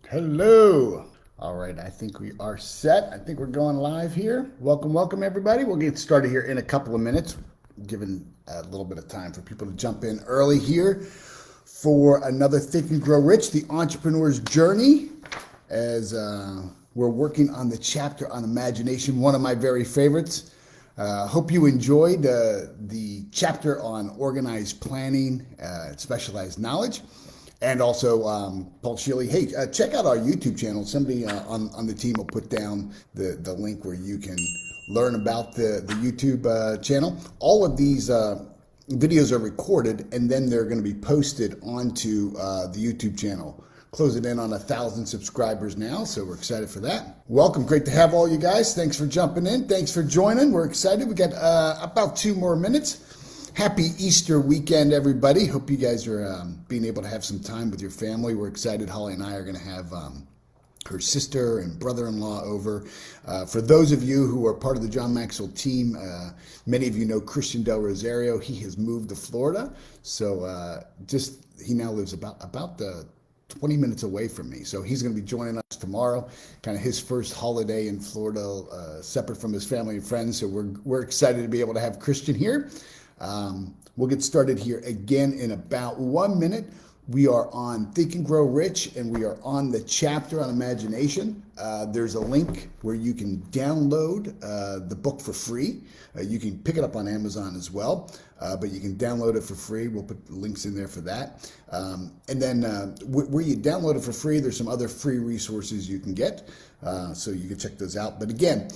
Hello. All right, I think we are set. I think we're going live here. Welcome, everybody. We'll get started here in a couple of minutes, given a little bit of time for people to jump in early here for another Think and Grow Rich, the entrepreneur's journey, as we're working on the chapter on imagination, one of my very favorites. Hope you enjoyed the chapter on organized planning, specialized knowledge. And also, Paul Martinelli, hey, check out our YouTube channel. Somebody on the team will put down the link where you can learn about the YouTube channel. All of these videos are recorded, and then they're going to be posted onto the YouTube channel. Closing in on 1,000 subscribers now, so we're excited for that. Welcome, great to have all you guys. Thanks for jumping in. Thanks for joining. We're excited. We got about 2 more minutes. Happy Easter weekend, everybody. Hope you guys are being able to have some time with your family. We're excited. Holly and I are going to have her sister and brother-in-law over. For those of you who are part of the John Maxwell team, many of you know Christian Del Rosario. He has moved to Florida, so he now lives about 20 minutes away from me. So he's going to be joining us tomorrow, kind of his first holiday in Florida, separate from his family and friends. So we're excited to be able to have Christian here. We'll get started here again in about 1 minute. We are on Think and Grow Rich, and we are on the chapter on imagination. There's a link where you can download the book for free. You can pick it up on Amazon as well, but you can download it for free. We'll put links in there for that. And then where you download it for free, there's some other free resources you can get. So you can check those out. But again,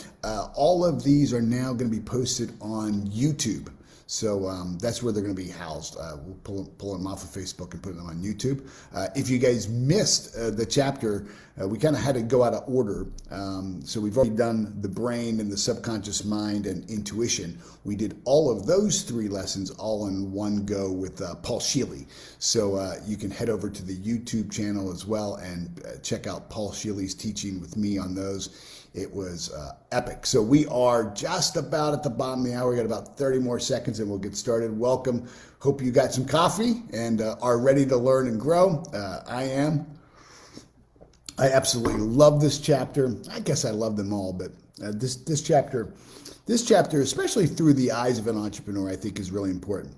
all of these are now going to be posted on YouTube. So that's where they're going to be housed. We'll pull them off of Facebook and put them on YouTube. If you guys missed the chapter, we kind of had to go out of order. So we've already done the brain and the subconscious mind and intuition. We did all of those 3 lessons all in one go with Paul Martinelli. So you can head over to the YouTube channel as well and check out Paul Martinelli's teaching with me on those. It was epic. So we are just about at the bottom of the hour. We got about 30 more seconds and we'll get started. Welcome. Hope you got some coffee and are ready to learn and grow. I am. I absolutely love this chapter. I guess I love them all, but this chapter, especially through the eyes of an entrepreneur, I think is really important.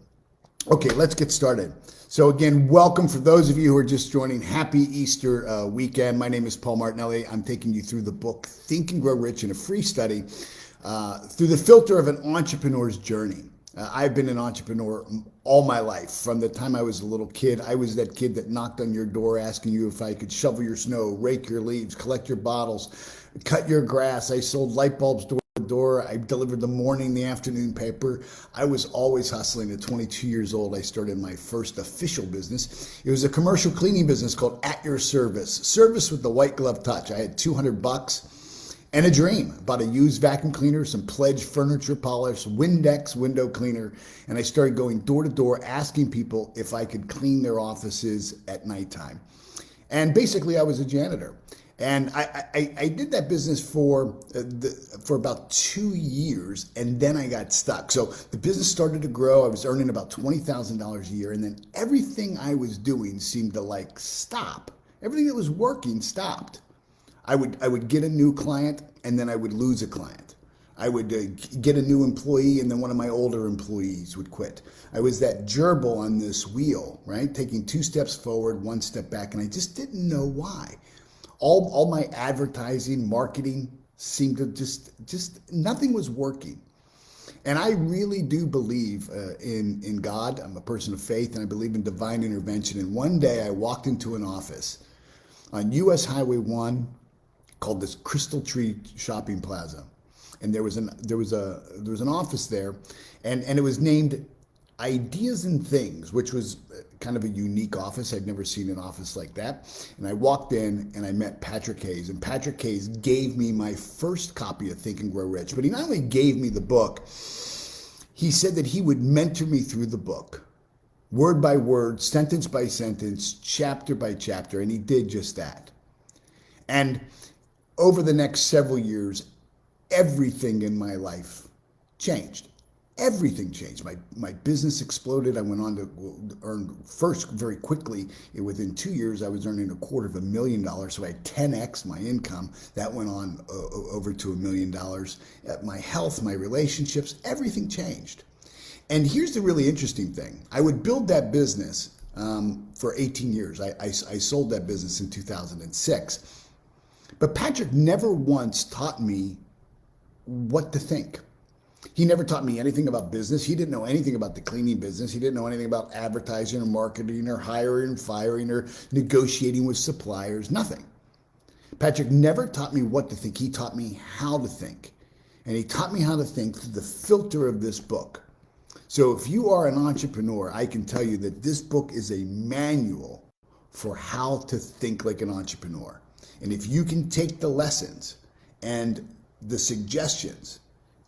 Okay, let's get started. So again, welcome for those of you who are just joining. Happy Easter weekend. My name is Paul Martinelli. I'm taking you through the book, Think and Grow Rich, in a free study through the filter of an entrepreneur's journey. I've been an entrepreneur all my life. From the time I was a little kid, I was that kid that knocked on your door asking you if I could shovel your snow, rake your leaves, collect your bottles, cut your grass. I sold light bulbs door to door. I delivered the morning, the afternoon paper. I was always hustling. At 22 years old, I started my first official business. It was a commercial cleaning business called At Your Service with the white glove touch. I had $200 and a dream. Bought a used vacuum cleaner, some Pledge furniture polish, Windex window cleaner, and I started going door to door asking people if I could clean their offices at nighttime. And basically, I was a janitor. And I did that business for about 2 years, and then I got stuck. So the business started to grow. I was earning about $20,000 a year, and then everything I was doing seemed to stop. Everything that was working stopped. I would get a new client, and then I would lose a client. I would get a new employee, and then one of my older employees would quit. I was that gerbil on this wheel, right? Taking 2 steps forward, 1 step back, and I just didn't know why. All my advertising, marketing seemed to just nothing was working. And I really do believe in God. I'm a person of faith, and I believe in divine intervention. And one day I walked into an office on US Highway 1 called this Crystal Tree Shopping Plaza. And there was an office there, and it was named Ideas and Things, which was kind of a unique office. I'd never seen an office like that. And I walked in and I met Patrick Hayes, and Patrick Hayes gave me my first copy of Think and Grow Rich. But he not only gave me the book, he said that he would mentor me through the book, word by word, sentence by sentence, chapter by chapter, and he did just that. And over the next several years, everything in my life changed. Everything changed. My business exploded. I went on to earn first very quickly. Within 2 years, I was earning $250,000. So I had 10x my income. That went on over to $1 million. My health, my relationships, everything changed. And here's the really interesting thing. I would build that business for 18 years. I sold that business in 2006. But Patrick never once taught me what to think. He never taught me anything about business. He didn't know anything about the cleaning business. He didn't know anything about advertising or marketing or hiring and firing or negotiating with suppliers, nothing. Patrick never taught me what to think. He taught me how to think. And he taught me how to think through the filter of this book. So if you are an entrepreneur, I can tell you that this book is a manual for how to think like an entrepreneur. And if you can take the lessons and the suggestions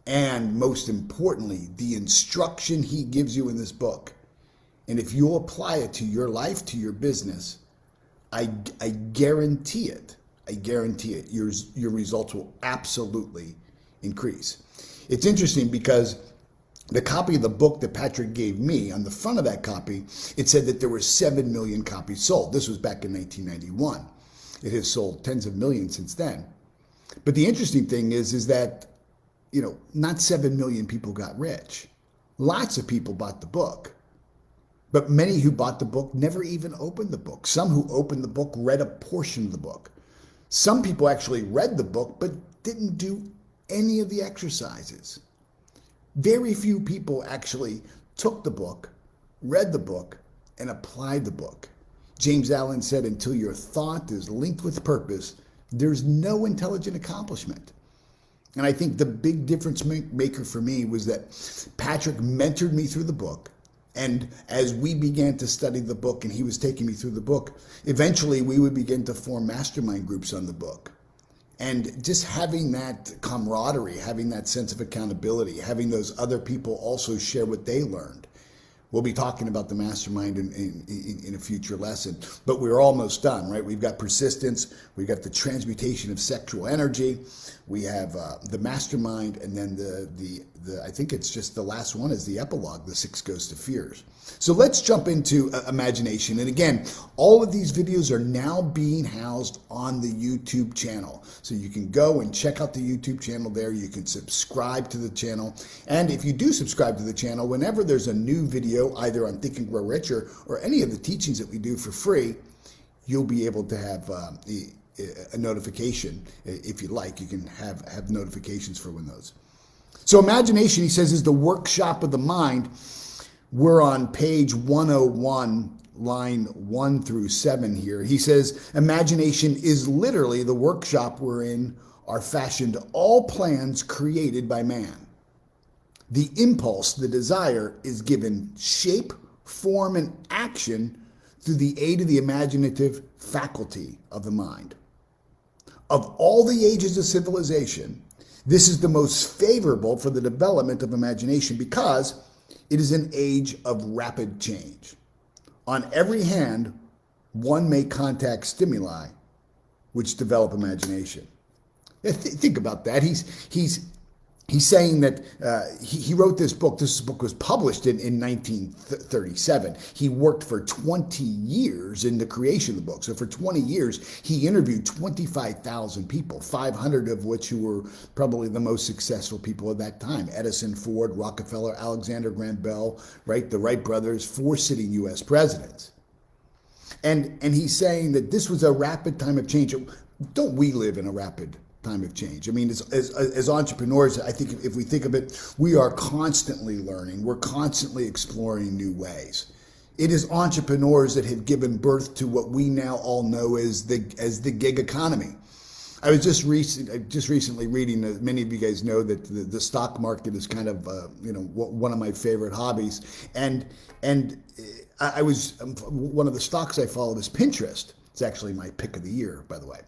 and most importantly, the instruction he gives you in this book, and if you apply it to your life, to your business, I guarantee it. I guarantee it. Your results will absolutely increase. It's interesting because the copy of the book that Patrick gave me, on the front of that copy, it said that there were 7 million copies sold. This was back in 1991. It has sold tens of millions since then. But the interesting thing is that, not 7 million people got rich. Lots of people bought the book. But many who bought the book never even opened the book. Some who opened the book read a portion of the book. Some people actually read the book but didn't do any of the exercises. Very few people actually took the book, read the book, and applied the book. James Allen said, until your thought is linked with purpose, there's no intelligent accomplishment. And I think the big difference maker for me was that Patrick mentored me through the book. And as we began to study the book and he was taking me through the book, eventually we would begin to form mastermind groups on the book. And just having that camaraderie, having that sense of accountability, having those other people also share what they learned. We'll be talking about the mastermind in a future lesson, but we're almost done, right? We've got persistence, we've got the transmutation of sexual energy, we have the mastermind, and then the I think it's just the last one is the epilogue, the 6 Ghosts of Fears. So let's jump into imagination. And again, all of these videos are now being housed on the YouTube channel. So you can go and check out the YouTube channel there. You can subscribe to the channel. And if you do subscribe to the channel, whenever there's a new video, either on Think and Grow Rich or any of the teachings that we do for free, you'll be able to have a notification. If you like, you can have notifications for when those. So imagination, he says, is the workshop of the mind. We're on page 101, line 1 through 7 here. He says, imagination is literally the workshop wherein are fashioned all plans created by man. The impulse, the desire, is given shape, form, and action through the aid of the imaginative faculty of the mind. Of all the ages of civilization, this is the most favorable for the development of imagination because it is an age of rapid change. On every hand, one may contact stimuli which develop imagination. Think about that. He's saying that he wrote this book. This book was published in 1937. He worked for 20 years in the creation of the book. So for 20 years, he interviewed 25,000 people, 500 of which who were probably the most successful people at that time. Edison, Ford, Rockefeller, Alexander Graham Bell, right? The Wright brothers, 4 sitting U.S. presidents. And he's saying that this was a rapid time of change. Don't we live in a rapid time of change? I mean, as entrepreneurs, I think if we think of it, we are constantly learning. We're constantly exploring new ways. It is entrepreneurs that have given birth to what we now all know as the gig economy. I was just recently reading. Many of you guys know that the stock market is kind of one of my favorite hobbies, and I was one of the stocks I followed is Pinterest. It's actually my pick of the year, by the way.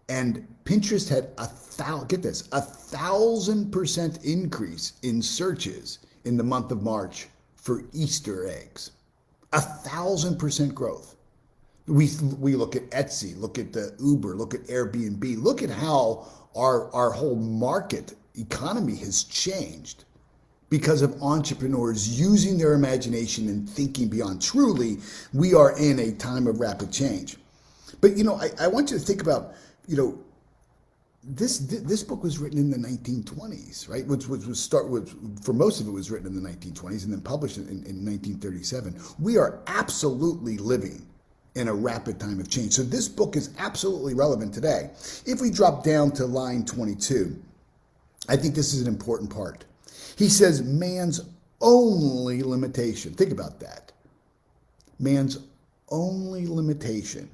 And Pinterest had 1,000% increase in searches in the month of March for Easter eggs. 1,000% growth. We look at Etsy, look at the Uber, look at Airbnb, look at how our whole market economy has changed because of entrepreneurs using their imagination and thinking beyond. Truly, we are in a time of rapid change. But, I want you to think about, this book was written in the 1920s, right? Which for most of it was written in the 1920s and then published in 1937. We are absolutely living in a rapid time of change. So this book is absolutely relevant today. If we drop down to line 22, I think this is an important part. He says, man's only limitation. Think about that. Man's only limitation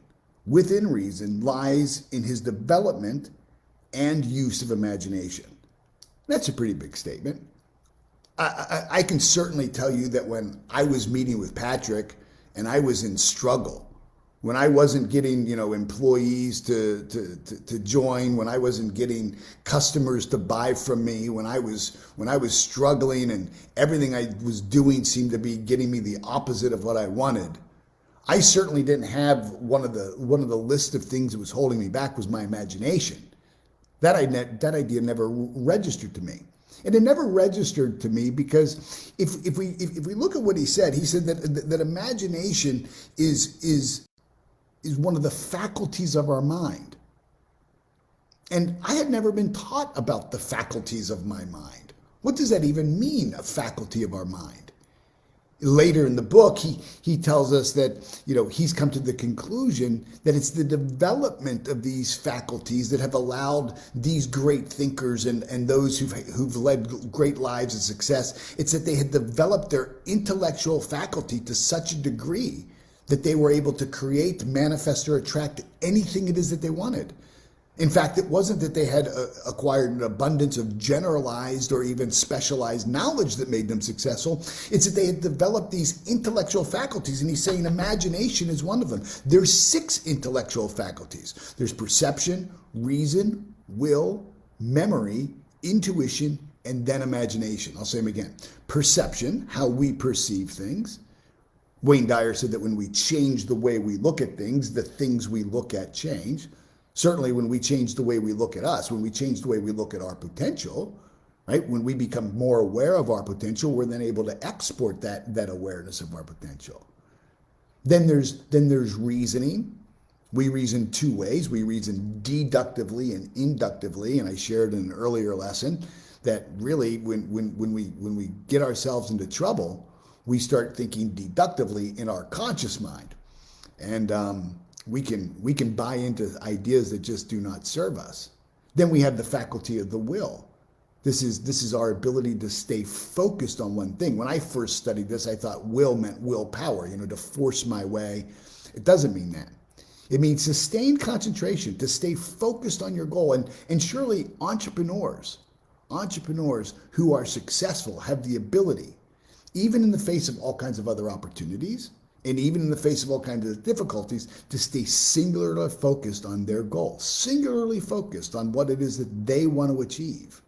within reason lies in his development and use of imagination. That's a pretty big statement. I can certainly tell you that when I was meeting with Patrick and I was in struggle, when I wasn't getting, employees to join, when I wasn't getting customers to buy from me, when I was struggling and everything I was doing seemed to be getting me the opposite of what I wanted, I certainly didn't have one of the list of things that was holding me back was my imagination. That idea never registered to me. And it never registered to me because if we look at what he said that imagination is one of the faculties of our mind. And I had never been taught about the faculties of my mind. What does that even mean, a faculty of our mind? Later in the book, he tells us that, he's come to the conclusion that it's the development of these faculties that have allowed these great thinkers and those who've led great lives of success. It's that they had developed their intellectual faculty to such a degree that they were able to create, manifest, or attract anything it is that they wanted. In fact, it wasn't that they had acquired an abundance of generalized or even specialized knowledge that made them successful. It's that they had developed these intellectual faculties, and he's saying imagination is one of them. There's 6 intellectual faculties. There's perception, reason, will, memory, intuition, and then imagination. I'll say them again. Perception, how we perceive things. Wayne Dyer said that when we change the way we look at things, the things we look at change. Certainly when we change the way we look at us, when we change the way we look at our potential, right? When we become more aware of our potential, we're then able to export that awareness of our potential. Then there's reasoning. We reason 2 ways. We reason deductively and inductively. And I shared in an earlier lesson that really when we get ourselves into trouble, we start thinking deductively in our conscious mind. And we can buy into ideas that just do not serve us. Then we have the faculty of the will. This is our ability to stay focused on one thing. When I first studied this, I thought will meant willpower, to force my way. It doesn't mean that. It means sustained concentration, to stay focused on your goal. And surely entrepreneurs who are successful have the ability, even in the face of all kinds of other opportunities, and even in the face of all kinds of difficulties, to stay singularly focused on their goal, singularly focused on what it is that they want to achieve.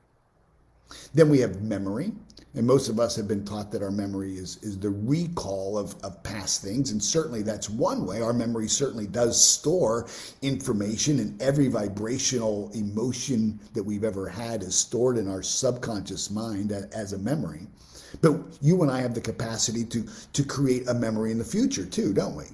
Then we have memory, and most of us have been taught that our memory is the recall of past things, and certainly that's one way. Our memory certainly does store information, and every vibrational emotion that we've ever had is stored in our subconscious mind as a memory. But you and I have the capacity to create a memory in the future too, don't we?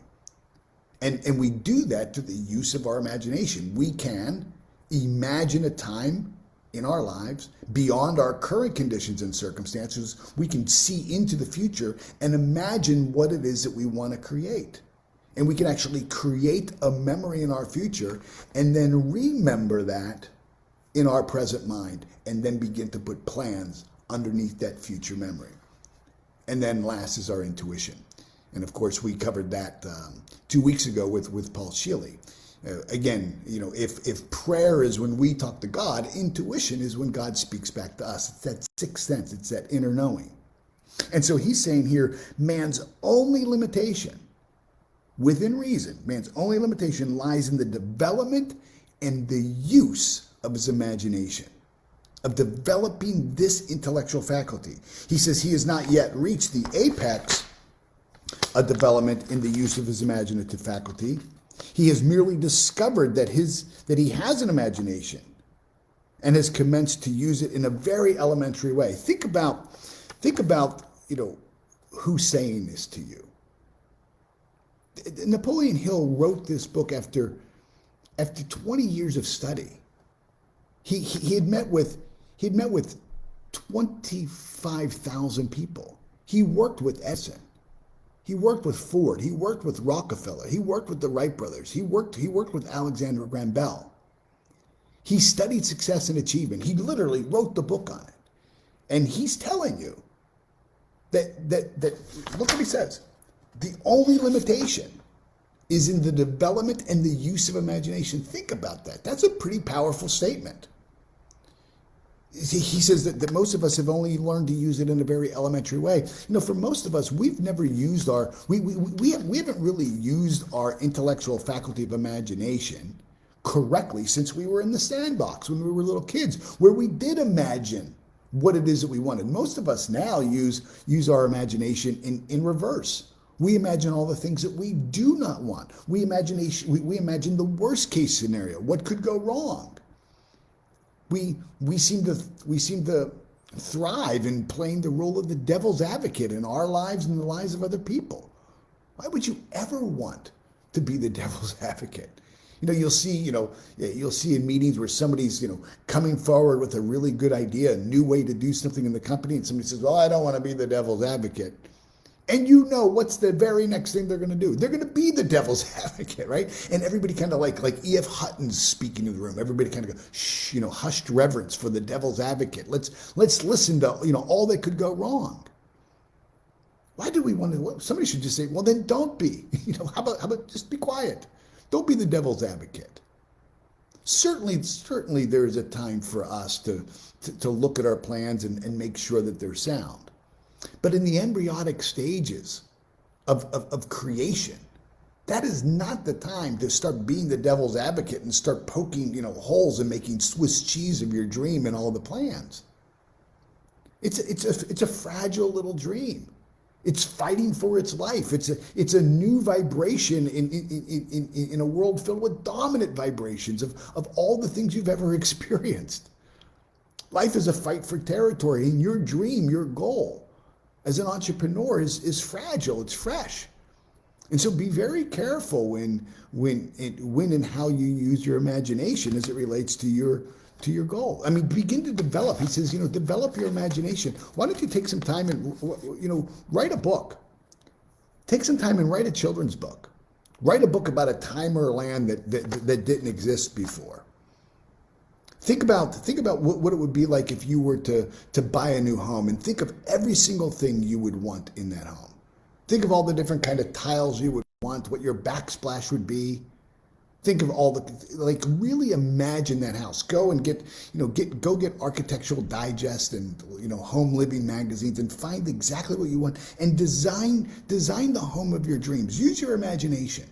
And we do that through the use of our imagination. We can imagine a time in our lives beyond our current conditions and circumstances. We can see into the future and imagine what it is that we want to create. And we can actually create a memory in our future and then remember that in our present mind and then begin to put plans underneath that future memory. And then last is our intuition. And of course, we covered that 2 weeks ago with Paul Martinelli. Again, if prayer is when we talk to God, intuition is when God speaks back to us. It's that sixth sense. It's that inner knowing. And so he's saying here, man's only limitation, within reason, man's only limitation lies in the development and the use of his imagination, of developing this intellectual faculty. He says he has not yet reached the apex of development in the use of his imaginative faculty. He has merely discovered that he has an imagination and has commenced to use it in a very elementary way. Think about Think about, who's saying this to you. Napoleon Hill wrote this book after 20 years of study. He had met with 25,000 people. He worked with Edison. He worked with Ford. He worked with Rockefeller. He worked with the Wright brothers. He worked with Alexander Graham Bell. He studied success and achievement. He literally wrote the book on it. And he's telling you that look what he says. The only limitation is in the development and the use of imagination. Think about that. That's a pretty powerful statement. He says that most of us have only learned to use it in a very elementary way. For most of us, we've never used we haven't really used our intellectual faculty of imagination correctly since we were in the sandbox when we were little kids, where we did imagine what it is that we wanted. Most of us now use our imagination in reverse. We imagine all the things that we do not want. We imagine the worst case scenario. What could go wrong? We seem to thrive in playing the role of the devil's advocate in our lives and the lives of other people. Why would you ever want to be the devil's advocate? You'll see in meetings where somebody's, coming forward with a really good idea, a new way to do something in the company, and somebody says, well, I don't want to be the devil's advocate. And what's the very next thing they're going to do? They're going to be the devil's advocate, right? And everybody kind of like E.F. Hutton's speaking in the room. Everybody kind of goes, shh, hushed reverence for the devil's advocate. Let's listen to, all that could go wrong. Why do we want to? Somebody should just say, well, then don't be. How about just be quiet? Don't be the devil's advocate. Certainly there is a time for us to look at our plans and make sure that they're sound. But in the embryonic stages of creation, that is not the time to start being the devil's advocate and start poking, holes and making Swiss cheese of your dream and all the plans. It's a fragile little dream. It's fighting for its life. It's a new vibration in a world filled with dominant vibrations of all the things you've ever experienced. Life is a fight for territory, and your dream, your goal as an entrepreneur is fragile. It's fresh. And so be very careful when and how you use your imagination as it relates to your goal. I mean, begin to develop. He says, develop your imagination. Why don't you take some time and, write a book. Take some time and write a children's book. Write a book about a time or a land that didn't exist before. Think about what it would be like if you were to buy a new home, and think of every single thing you would want in that home. Think of all the different kind of tiles you would want, what your backsplash would be. Think of all really imagine that house. Go and get Architectural Digest and Home Living magazines and find exactly what you want and design the home of your dreams. Use your imagination.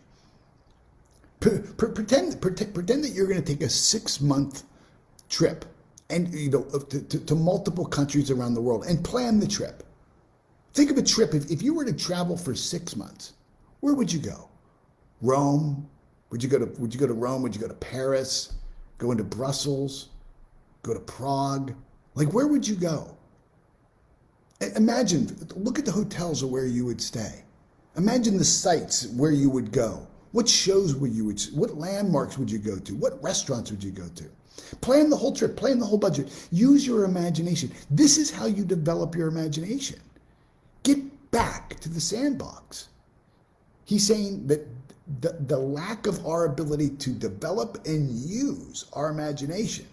Pretend that you're going to take a 6-month trip and to multiple countries around the world and plan the trip. Think of a trip. If you were to travel for 6 months, where would you go? Rome? Would you go to Rome? Would you go to Paris? Go into Brussels? Go to Prague? Where would you go? Imagine, look at the hotels of where you would stay. Imagine the sites where you would go. What shows what landmarks would you go to? What restaurants would you go to? Plan the whole trip, plan the whole budget. Use your imagination. This is how you develop your imagination. Get back to the sandbox. He's saying that the lack of our ability to develop and use our imagination,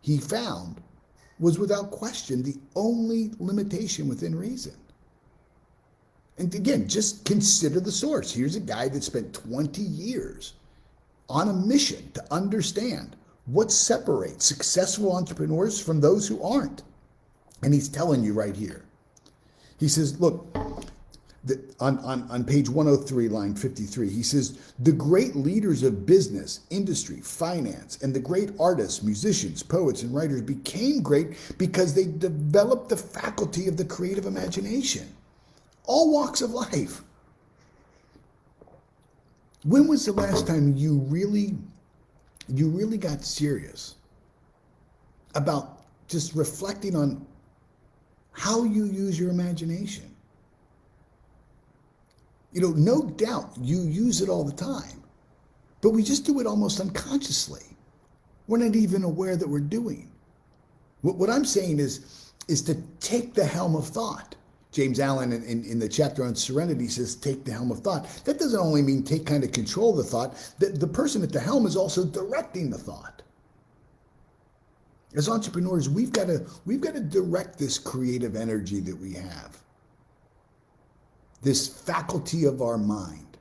he found, was without question the only limitation within reason. And again, just consider the source. Here's a guy that spent 20 years on a mission to understand what separates successful entrepreneurs from those who aren't. And he's telling you right here. He says, look, on page 103, line 53, he says, the great leaders of business, industry, finance, and the great artists, musicians, poets, and writers became great because they developed the faculty of the creative imagination. All walks of life. When was the last time you really got serious about just reflecting on how you use your imagination. You know, no doubt you use it all the time, but we just do it almost unconsciously. We're not even aware that we're doing. What I'm saying is to take the helm of thought. James Allen in the chapter on serenity says, take the helm of thought. That doesn't only mean take kind of control of the thought. The person at the helm is also directing the thought. As entrepreneurs, we've got to direct this creative energy that we have, this faculty of our mind.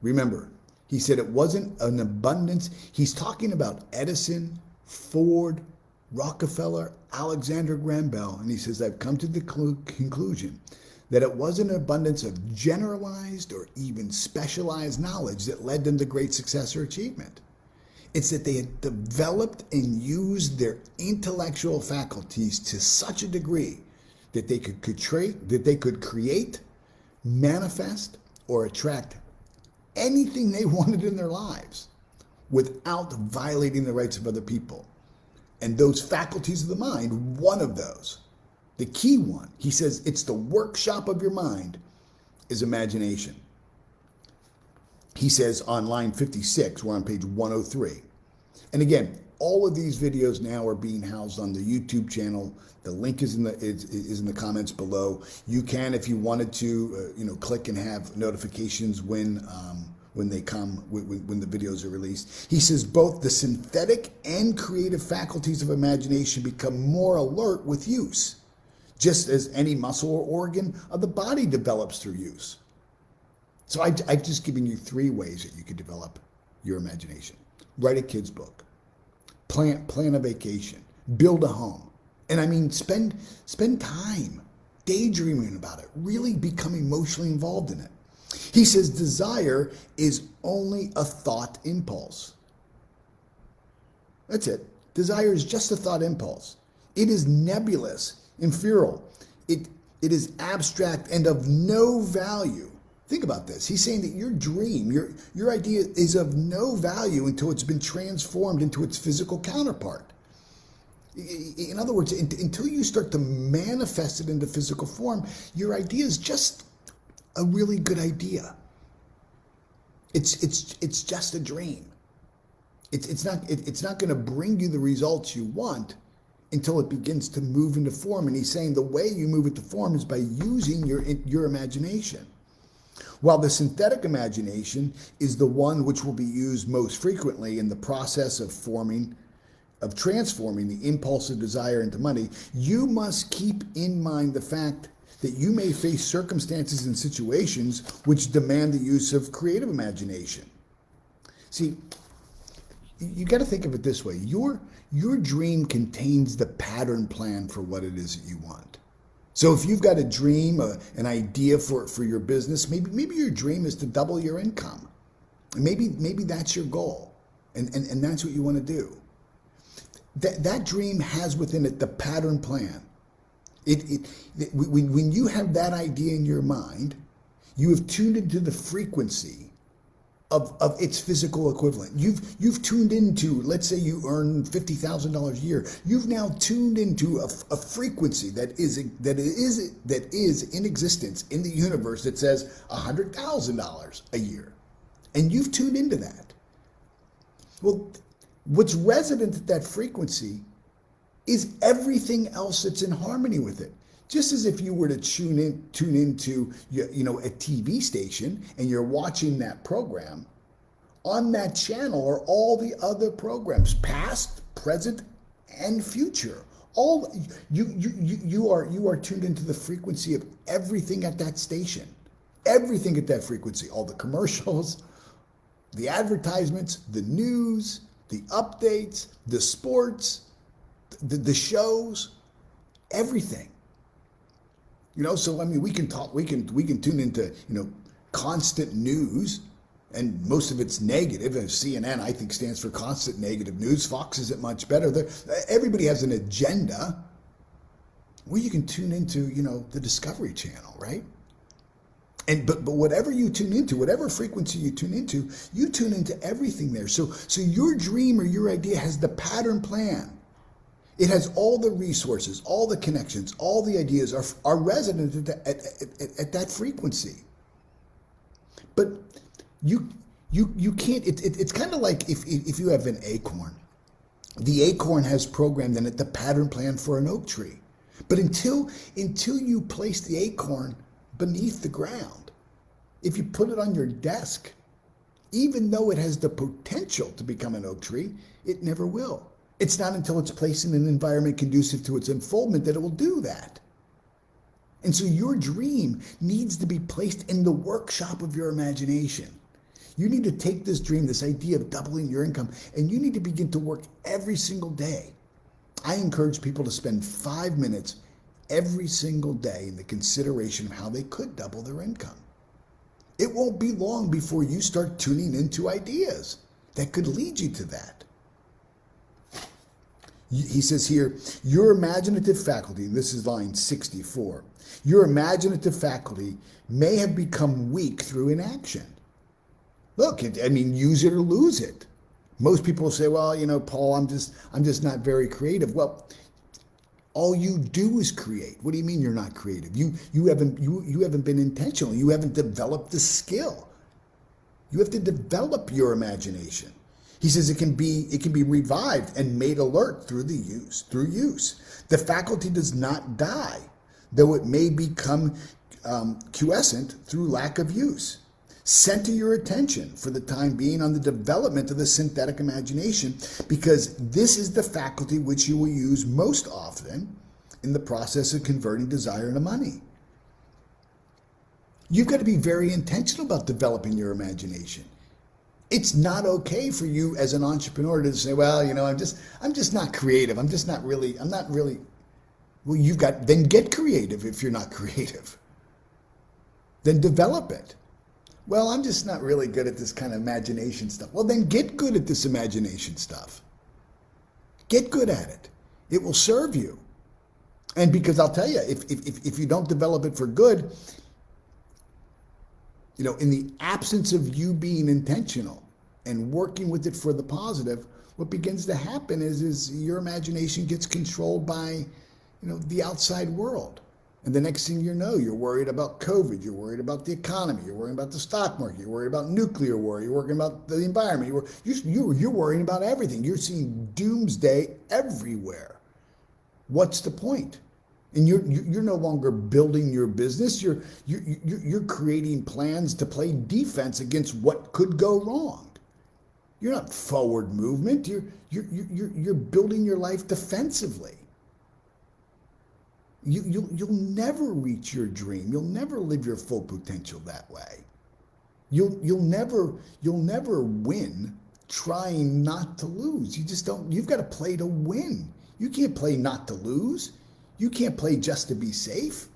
Remember, he said it wasn't an abundance. He's talking about Edison, Ford, Rockefeller, Alexander Graham Bell, and he says, I've come to the conclusion that it wasn't an abundance of generalized or even specialized knowledge that led them to great success or achievement. It's that they had developed and used their intellectual faculties to such a degree that they could create, manifest, or attract anything they wanted in their lives without violating the rights of other people. And those faculties of the mind, one of those, the key one, he says it's the workshop of your mind, is imagination. He says on line 56, we're on page 103. And again, all of these videos now are being housed on the YouTube channel. The link is in the comments below. You can, if you wanted to, click and have notifications when they come, when the videos are released. He says both the synthetic and creative faculties of imagination become more alert with use, just as any muscle or organ of the body develops through use. So I've just given you 3 ways that you could develop your imagination. Write a kid's book, plan a vacation, build a home. And I mean, spend time daydreaming about it, really become emotionally involved in it. He says desire is only a thought impulse. That's it. Desire is just a thought impulse. It is nebulous, ephemeral. It is abstract and of no value. Think about this. He's saying that your dream, your idea is of no value until it's been transformed into its physical counterpart. In other words, until you start to manifest it into physical form, your idea is just a really good idea. It's just a dream. It's not going to bring you the results you want until it begins to move into form. And he's saying the way you move it to form is by using your imagination. While the synthetic imagination is the one which will be used most frequently in the process of transforming the impulse of desire into money, you must keep in mind the fact that you may face circumstances and situations which demand the use of creative imagination. See, you got to think of it this way. Your dream contains the pattern plan for what it is that you want. So if you've got a dream, an idea for your business, maybe your dream is to double your income. And maybe that's your goal, and that's what you want to do. That dream has within it the pattern plan. When you have that idea in your mind, you have tuned into the frequency of its physical equivalent. You've tuned into, let's say you earn $50,000 a year. You've now tuned into a frequency that is in existence in the universe that says $100,000 a year, and you've tuned into that. Well, what's resident at that frequency is everything else that's in harmony with it. Just as if you were to tune into a TV station and you're watching that program, on that channel are all the other programs, past, present, and future. All you are tuned into the frequency of everything at that station. Everything at that frequency, all the commercials, the advertisements, the news, the updates, the sports, the shows, everything. So I mean, we can tune into constant news, and most of it's negative. And CNN, I think, stands for constant negative news. Fox isn't much better. Everybody has an agenda. Well, you can tune into the Discovery Channel, right? But whatever you tune into, whatever frequency you tune into everything there. So your dream or your idea has the pattern plan. It has all the resources, all the connections, all the ideas are resident at that frequency. But you can't, it's kind of like if you have an acorn. The acorn has programmed in it the pattern plan for an oak tree. But until you place the acorn beneath the ground, if you put it on your desk, even though it has the potential to become an oak tree, it never will. It's not until it's placed in an environment conducive to its unfoldment that it will do that. And so your dream needs to be placed in the workshop of your imagination. You need to take this dream, this idea of doubling your income, and you need to begin to work every single day. I encourage people to spend 5 minutes every single day in the consideration of how they could double their income. It won't be long before you start tuning into ideas that could lead you to that. He says here, your imaginative faculty, this is line 64, your imaginative faculty may have become weak through inaction. Look, use it or lose it. Most people say, well, Paul, I'm just not very creative. Well, all you do is create. What do you mean you're not creative? You haven't been intentional. You haven't developed the skill. You have to develop your imagination. He says it can be revived and made alert through use. The faculty does not die, though it may become quiescent through lack of use. Center your attention for the time being on the development of the synthetic imagination, because this is the faculty which you will use most often in the process of converting desire into money. You've got to be very intentional about developing your imagination. It's not okay for you as an entrepreneur to say, well, I'm just not creative. I'm not really. Well, then get creative if you're not creative. Then develop it. Well, I'm just not really good at this kind of imagination stuff. Well, then get good at this imagination stuff. Get good at it. It will serve you. And because I'll tell you, if you don't develop it for good, in the absence of you being intentional and working with it for the positive, what begins to happen is your imagination gets controlled by, the outside world. And the next thing you know, you're worried about COVID, you're worried about the economy, you're worried about the stock market, you're worried about nuclear war, you're worried about the environment, you're worrying about everything. You're seeing doomsday everywhere. What's the point? And you're no longer building your business. You're creating plans to play defense against what could go wrong. You're not forward movement. You're building your life defensively. You'll never reach your dream. You'll never live your full potential that way. You'll never win trying not to lose. You just don't. You've got to play to win. You can't play not to lose. You can't play just to be safe.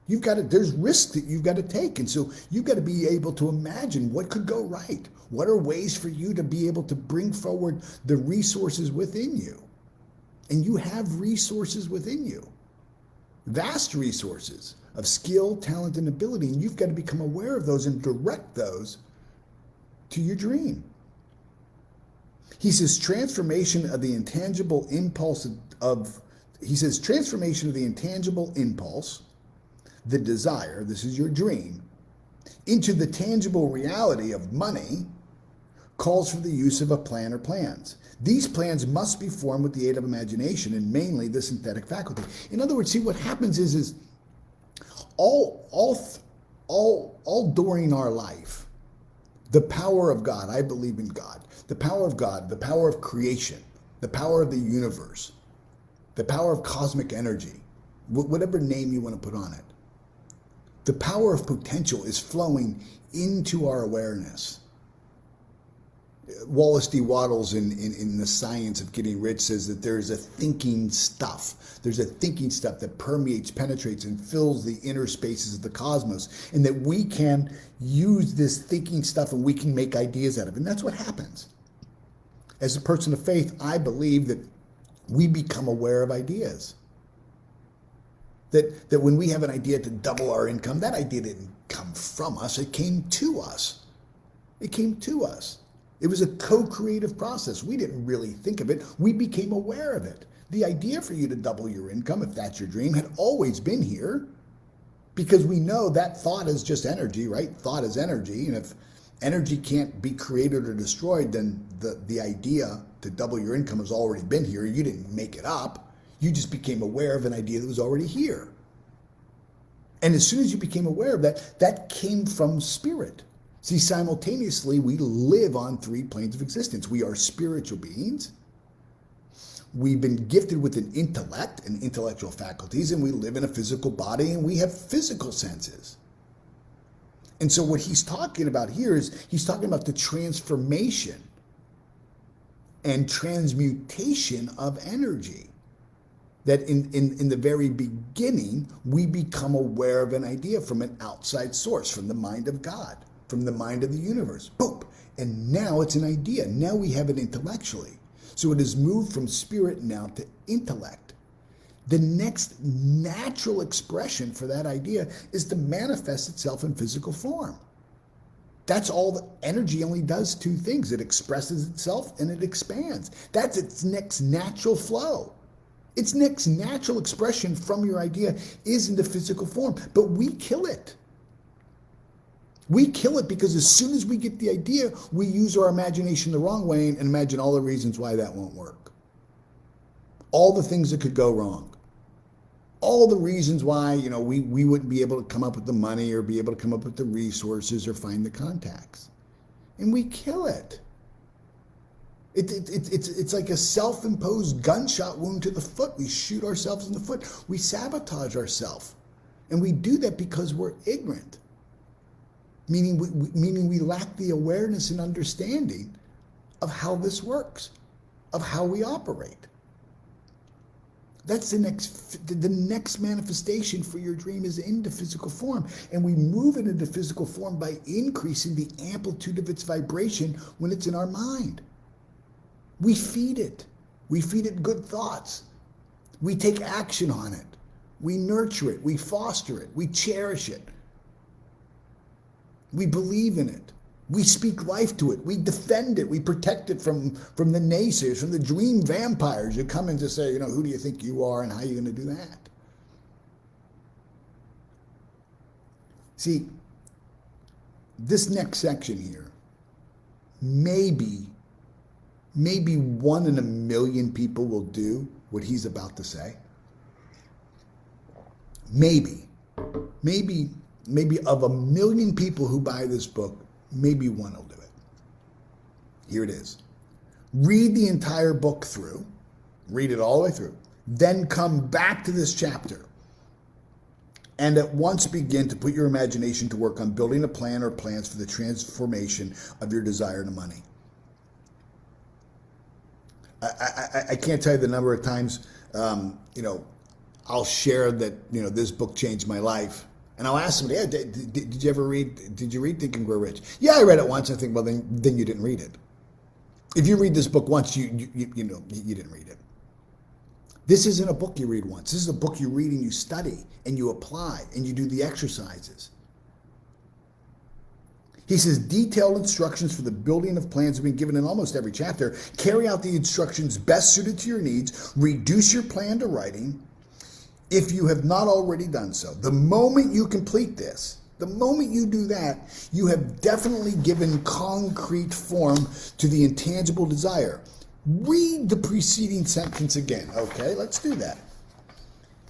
There's risks that you've got to take. And so you've got to be able to imagine what could go right. What are ways for you to be able to bring forward the resources within you? And you have resources within you. Vast resources of skill, talent, and ability. And you've got to become aware of those and direct those to your dream. He says transformation of the intangible impulse the desire, this is your dream, into the tangible reality of money calls for the use of a plan or plans. These plans must be formed with the aid of imagination and mainly the synthetic faculty. In other words, see what happens is all during our life, the power of God, I believe in God, the power of God, the power of creation, the power of the universe, the power of cosmic energy, whatever name you want to put on it. The power of potential is flowing into our awareness. Wallace D. Wattles in The Science of Getting Rich says that there's a thinking stuff. There's a thinking stuff that permeates, penetrates, and fills the inner spaces of the cosmos, and that we can use this thinking stuff and we can make ideas out of it. And that's what happens. As a person of faith, I believe that we become aware of ideas. That when we have an idea to double our income, that idea didn't come from us, it came to us. It came to us. It was a co-creative process. We didn't really think of it. We became aware of it. The idea for you to double your income, if that's your dream, had always been here, because we know that thought is just energy, right? Thought is energy. And if energy can't be created or destroyed, then the idea to double your income has already been here. You didn't make it up. You just became aware of an idea that was already here. And as soon as you became aware of that, that came from spirit. See, simultaneously, we live on 3 planes of existence. We are spiritual beings. We've been gifted with an intellect and intellectual faculties, and we live in a physical body, and we have physical senses. And so what he's talking about here is he's talking about the transformation and transmutation of energy. That in the very beginning, we become aware of an idea from an outside source, from the mind of God, from the mind of the universe. Boom! And now it's an idea. Now we have it intellectually. So it has moved from spirit now to intellect. The next natural expression for that idea is to manifest itself in physical form. That's all the energy only does 2 things. It expresses itself and it expands. That's its next natural flow. Its next natural expression from your idea is in the physical form, but we kill it. We kill it because as soon as we get the idea, we use our imagination the wrong way and imagine all the reasons why that won't work. All the things that could go wrong. All the reasons why, we wouldn't be able to come up with the money or be able to come up with the resources or find the contacts. And we kill it. It's like a self-imposed gunshot wound to the foot. We shoot ourselves in the foot. We sabotage ourselves. And we do that because we're ignorant. Meaning we lack the awareness and understanding of how this works, of how we operate. That's the next manifestation for your dream is into physical form. And we move it into physical form by increasing the amplitude of its vibration when it's in our mind. We feed it. We feed it good thoughts. We take action on it. We nurture it. We foster it. We cherish it. We believe in it. We speak life to it. We defend it. We protect it from the naysayers, from the dream vampires who come in to say, who do you think you are and how are you going to do that? See, this next section here, maybe 1 in a million people will do what he's about to say. Maybe of 1 million people who buy this book, maybe 1 will do it. Here it is. Read the entire book through. Read it all the way through. Then come back to this chapter and at once begin to put your imagination to work on building a plan or plans for the transformation of your desire to money. I can't tell you the number of times, I'll share that, this book changed my life. And I'll ask somebody, did you read Think and Grow Rich? Yeah, I read it once. I think, well, then you didn't read it. If you read this book once, you didn't read it. This isn't a book you read once. This is a book you read and you study and you apply and you do the exercises. He says, detailed instructions for the building of plans have been given in almost every chapter. Carry out the instructions best suited to your needs. Reduce your plan to writing if you have not already done so. The moment you complete this, the moment you do that, you have definitely given concrete form to the intangible desire. Read the preceding sentence again. Okay, let's do that.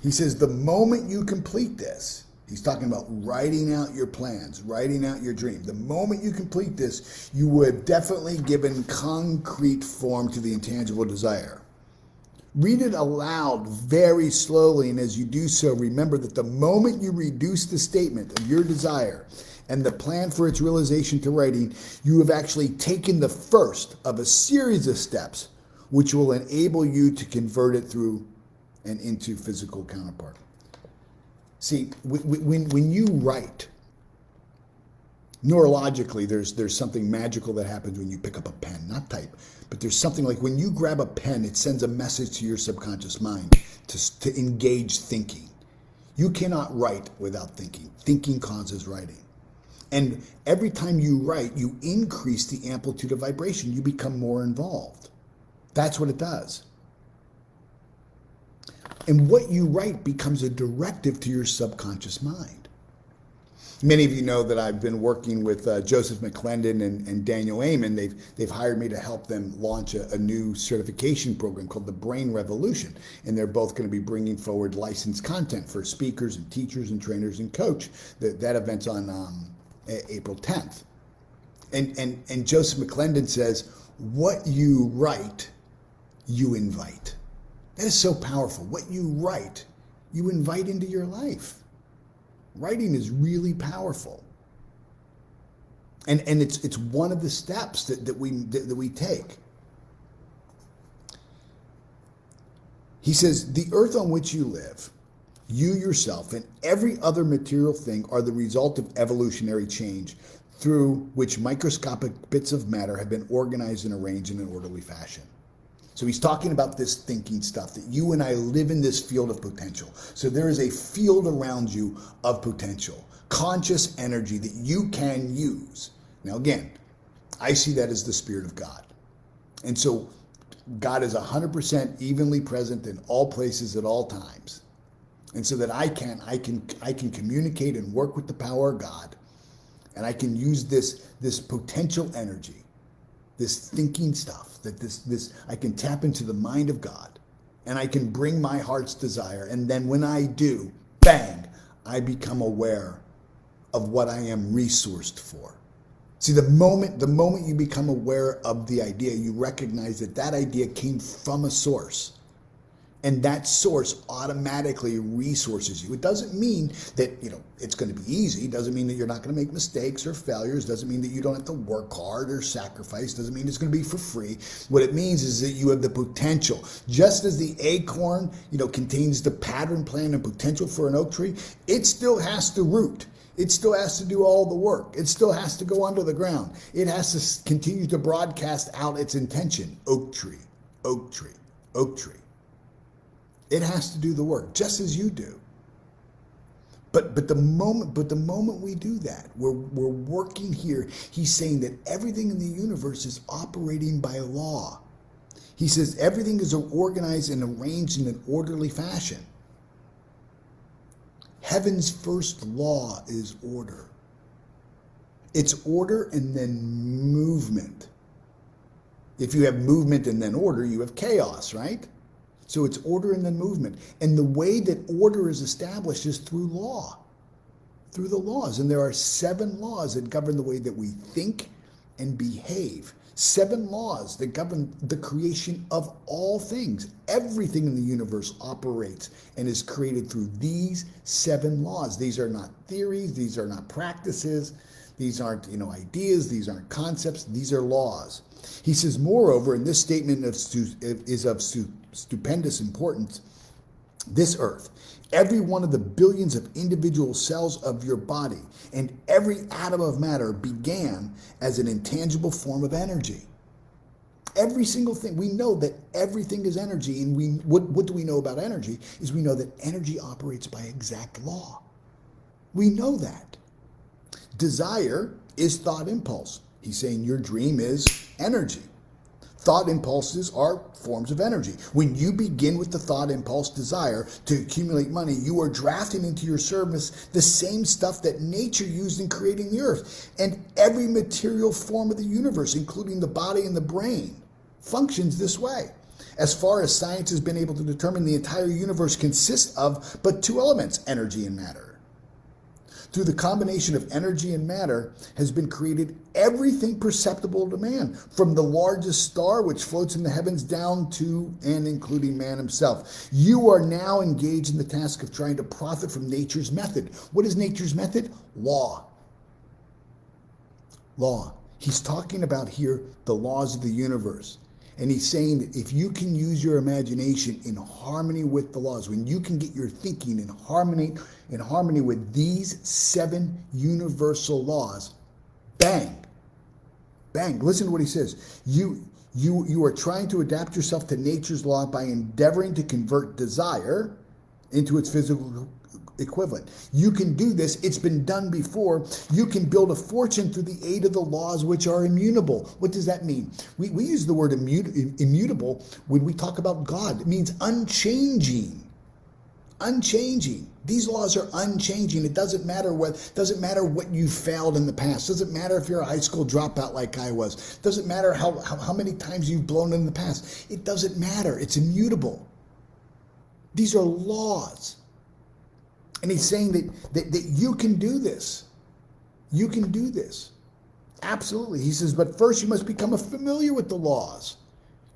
He says, the moment you complete this, he's talking about writing out your plans, writing out your dream. The moment you complete this, you would have definitely given concrete form to the intangible desire. Read it aloud very slowly, and as you do so, remember that the moment you reduce the statement of your desire and the plan for its realization to writing, you have actually taken the first of a series of steps which will enable you to convert it through and into physical counterpart. See, when you write, neurologically, there's something magical that happens when you pick up a pen, not type, but there's something like when you grab a pen, it sends a message to your subconscious mind to engage thinking. You cannot write without thinking. Thinking causes writing. And every time you write, you increase the amplitude of vibration. You become more involved. That's what it does. And what you write becomes a directive to your subconscious mind. Many of you know that I've been working with Joseph McClendon and Daniel Amen. They've hired me to help them launch a new certification program called the Brain Revolution. And they're both going to be bringing forward licensed content for speakers and teachers and trainers and coach. That event's on April 10th. And Joseph McClendon says, what you write, you invite. That is so powerful. What you write, you invite into your life. Writing is really powerful. And it's one of the steps that we take. He says, the earth on which you live, you yourself, and every other material thing are the result of evolutionary change through which microscopic bits of matter have been organized and arranged in an orderly fashion. So he's talking about this thinking stuff, that you and I live in this field of potential. So there is a field around you of potential, conscious energy that you can use. Now again, I see that as the Spirit of God. And so God is 100% evenly present in all places at all times. And so that I can communicate and work with the power of God. And I can use this potential energy, this thinking stuff, that this I can tap into the mind of God, and I can bring my heart's desire. And then when I do, bang, I become aware of what I am resourced for. See, the moment you become aware of the idea, you recognize that idea came from a source. And that source automatically resources you. It doesn't mean that, it's going to be easy. It doesn't mean that you're not going to make mistakes or failures. It doesn't mean that you don't have to work hard or sacrifice. It doesn't mean it's going to be for free. What it means is that you have the potential. Just as the acorn, contains the pattern, plan, and potential for an oak tree, it still has to root. It still has to do all the work. It still has to go under the ground. It has to continue to broadcast out its intention. Oak tree, oak tree, oak tree. It has to do the work, just as you do. But the moment we do that, we're working here. He's saying that everything in the universe is operating by law. He says everything is organized and arranged in an orderly fashion. Heaven's first law is order. It's order and then movement. If you have movement and then order, you have chaos, right? So it's order and then movement. And the way that order is established is through law, through the laws. And there are 7 laws that govern the way that we think and behave. 7 laws that govern the creation of all things. Everything in the universe operates and is created through these 7 laws. These are not theories. These are not practices. These aren't, ideas. These aren't concepts. These are laws. He says, moreover, and this statement is of stupendous importance, this earth, every one of the billions of individual cells of your body and every atom of matter began as an intangible form of energy. Every single thing. We know that everything is energy. And what do we know about energy? Is we know that energy operates by exact law. We know that. Desire is thought impulse. He's saying your dream is energy. Thought impulses are forms of energy. When you begin with the thought impulse desire to accumulate money, you are drafting into your service the same stuff that nature used in creating the earth. And every material form of the universe, including the body and the brain, functions this way. As far as science has been able to determine, the entire universe consists of but 2 elements, energy and matter. Through the combination of energy and matter has been created everything perceptible to man, from the largest star which floats in the heavens down to and including man himself. You are now engaged in the task of trying to profit from nature's method. What is nature's method? Law. Law. He's talking about here the laws of the universe. And he's saying that if you can use your imagination in harmony with the laws, when you can get your thinking in harmony with these 7 universal laws, bang, bang. Listen to what he says. You are trying to adapt yourself to nature's law by endeavoring to convert desire into its physical equivalent. You can do this. It's been done before. You can build a fortune through the aid of the laws which are immutable. What does that mean? We use the word immutable when we talk about God. It means unchanging. unchanging. These laws are unchanging. It doesn't matter what you failed in the past. Doesn't matter if you're a high school dropout like I was. Doesn't matter how many times you've blown in the past. It doesn't matter. It's immutable. These are laws. And he's saying that you can do this. You can do this. Absolutely. He says, but first you must become familiar with the laws.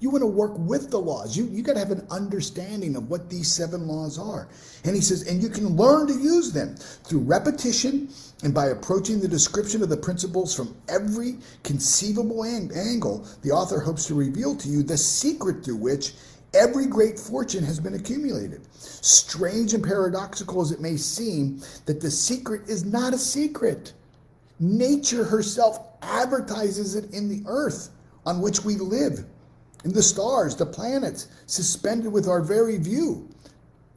You want to work with the laws. You got to have an understanding of what these 7 laws are. And he says, and you can learn to use them through repetition and by approaching the description of the principles from every conceivable angle. The author hopes to reveal to you the secret through which every great fortune has been accumulated. Strange and paradoxical as it may seem, that the secret is not a secret. Nature herself advertises it in the earth on which we live, in the stars, the planets, suspended with our very view,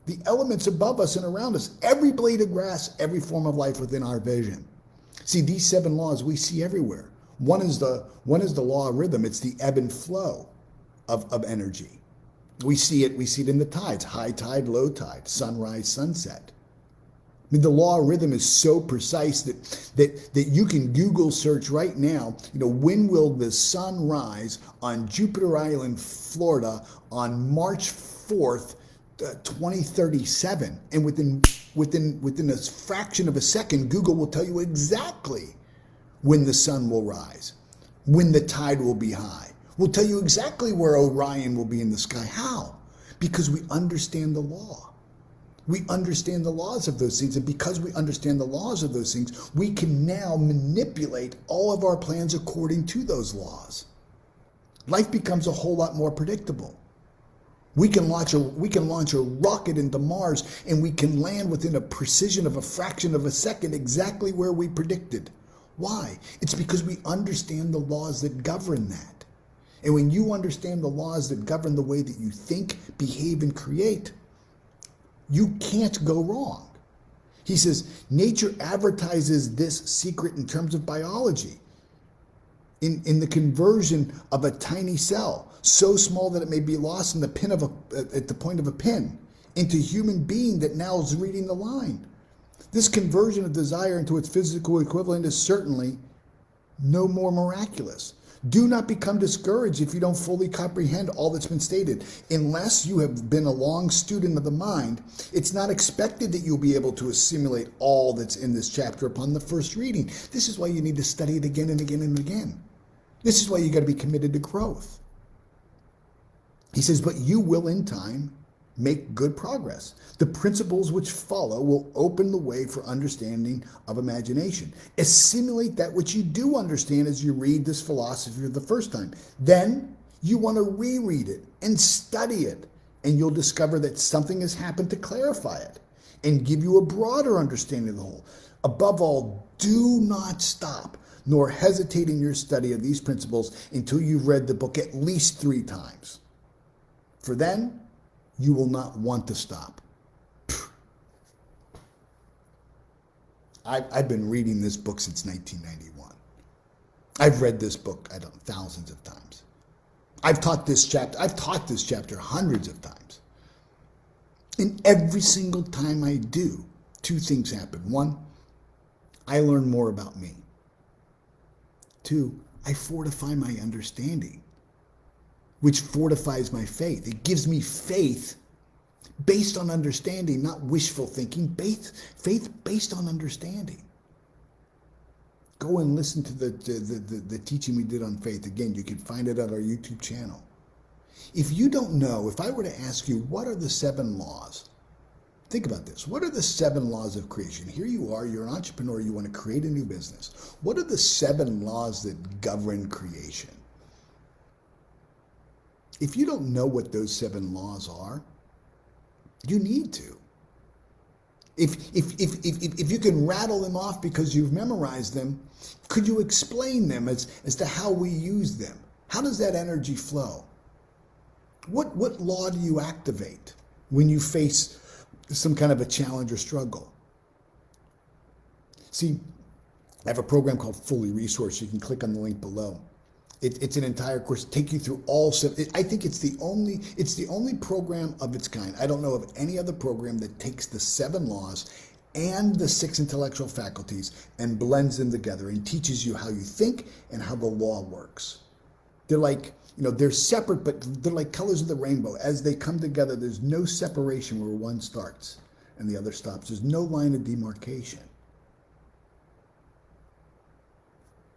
the elements above us and around us, every blade of grass, every form of life within our vision. See, these 7 laws we see everywhere. One is the law of rhythm. It's the ebb and flow of energy. We see it in the tides, high tide, low tide, sunrise, sunset. I mean, the law of rhythm is so precise that you can Google search right now, when will the sun rise on Jupiter Island, Florida on March 4th, 2037. And within a fraction of a second, Google will tell you exactly when the sun will rise, when the tide will be high. We'll tell you exactly where Orion will be in the sky. How? Because we understand the law. We understand the laws of those things, and because we understand the laws of those things, we can now manipulate all of our plans according to those laws. Life becomes a whole lot more predictable. We can launch a rocket into Mars, and we can land within a precision of a fraction of a second exactly where we predicted. Why? It's because we understand the laws that govern that. And when you understand the laws that govern the way that you think, behave, and create, you can't go wrong. He says, nature advertises this secret in terms of biology. In the conversion of a tiny cell, so small that it may be lost in at the point of a pin, into a human being that now is reading the line. This conversion of desire into its physical equivalent is certainly no more miraculous. Do not become discouraged if you don't fully comprehend all that's been stated. Unless you have been a long student of the mind, it's not expected that you'll be able to assimilate all that's in this chapter upon the first reading. This is why you need to study it again and again and again. This is why you got to be committed to growth. He says, but you will in time make good progress. The principles which follow will open the way for understanding of imagination. Assimilate that which you do understand as you read this philosophy for the first time. Then you want to reread it and study it, and you'll discover that something has happened to clarify it and give you a broader understanding of the whole. Above all, do not stop nor hesitate in your study of these principles until you've read the book at least 3 times. For then, you will not want to stop. I've been reading this book since 1991. I've read this book, thousands of times. I've taught this chapter hundreds of times. And every single time I do, 2 things happen. 1, I learn more about me. 2, I fortify my understanding, which fortifies my faith. It gives me faith based on understanding, not wishful thinking, faith based on understanding. Go and listen to the teaching we did on faith. Again, you can find it at our YouTube channel. If you don't know, if I were to ask you, what are the 7 laws? Think about this. What are the 7 laws of creation? Here you are, you're an entrepreneur, you want to create a new business. What are the 7 laws that govern creation? If you don't know what those 7 laws are, you need to. If you can rattle them off because you've memorized them, could you explain them as to how we use them? How does that energy flow? What law do you activate when you face some kind of a challenge or struggle? See, I have a program called Fully Resourced. You can click on the link below. It's an entire course. Take you through all seven. I think it's the only program of its kind. I don't know of any other program that takes the 7 laws and the 6 intellectual faculties and blends them together and teaches you how you think and how the law works. They're like, they're separate, but they're like colors of the rainbow. As they come together, there's no separation where one starts and the other stops. There's no line of demarcation.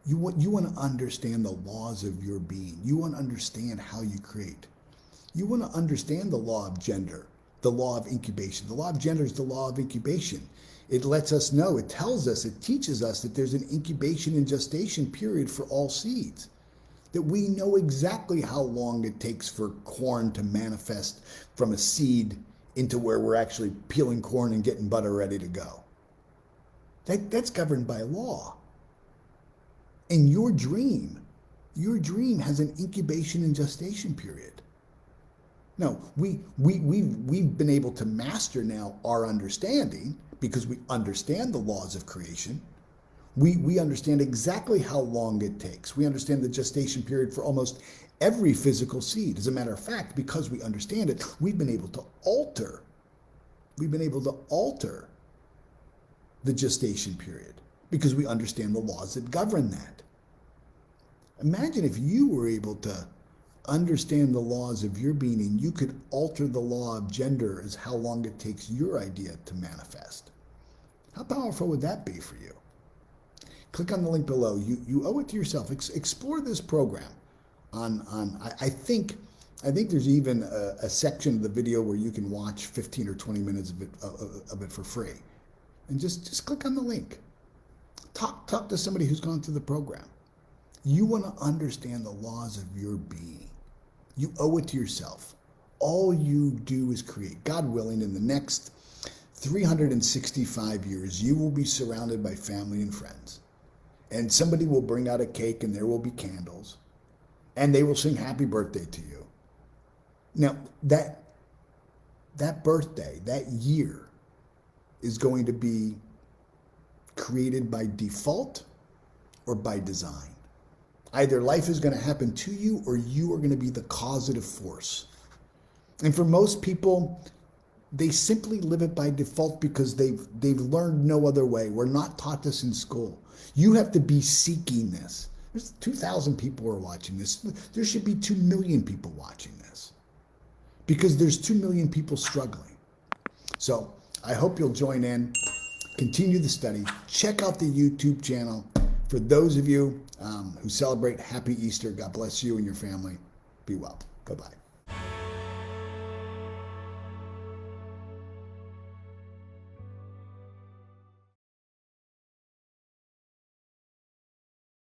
You want to understand the laws of your being. You want to understand how you create. You want to understand the law of gender, the law of incubation. The law of gender is the law of incubation. It lets us know, it tells us, it teaches us that there's an incubation and gestation period for all seeds. That we know exactly how long it takes for corn to manifest from a seed into where we're actually peeling corn and getting butter ready to go. That's governed by law. And your dream has an incubation and gestation period. Now, we've been able to master now our understanding because we understand the laws of creation. We understand exactly how long it takes. We understand the gestation period for almost every physical seed. As a matter of fact, because we understand it, we've been able to alter the gestation period because we understand the laws that govern that. Imagine if you were able to understand the laws of your being and you could alter the law of gender as how long it takes your idea to manifest. How powerful would that be for you? Click on the link below. You owe it to yourself. Explore this program. I think there's even a section of the video where you can watch 15 or 20 minutes of it for free. And just click on the link. Talk to somebody who's gone through the program. You want to understand the laws of your being. You owe it to yourself. All you do is create. God willing, in the next 365 years, you will be surrounded by family and friends. And somebody will bring out a cake and there will be candles. And they will sing happy birthday to you. Now, that birthday, that year, is going to be created by default or by design. Either life is going to happen to you or you are going to be the causative force. And for most people, they simply live it by default because they've learned no other way. We're not taught this in school. You have to be seeking this. There's 2,000 people who are watching this. There should be 2 million people watching this because there's 2 million people struggling. So I hope you'll join in, continue the study, check out the YouTube channel. For those of you who celebrate Happy Easter, God bless you and your family. Be well. Bye-bye.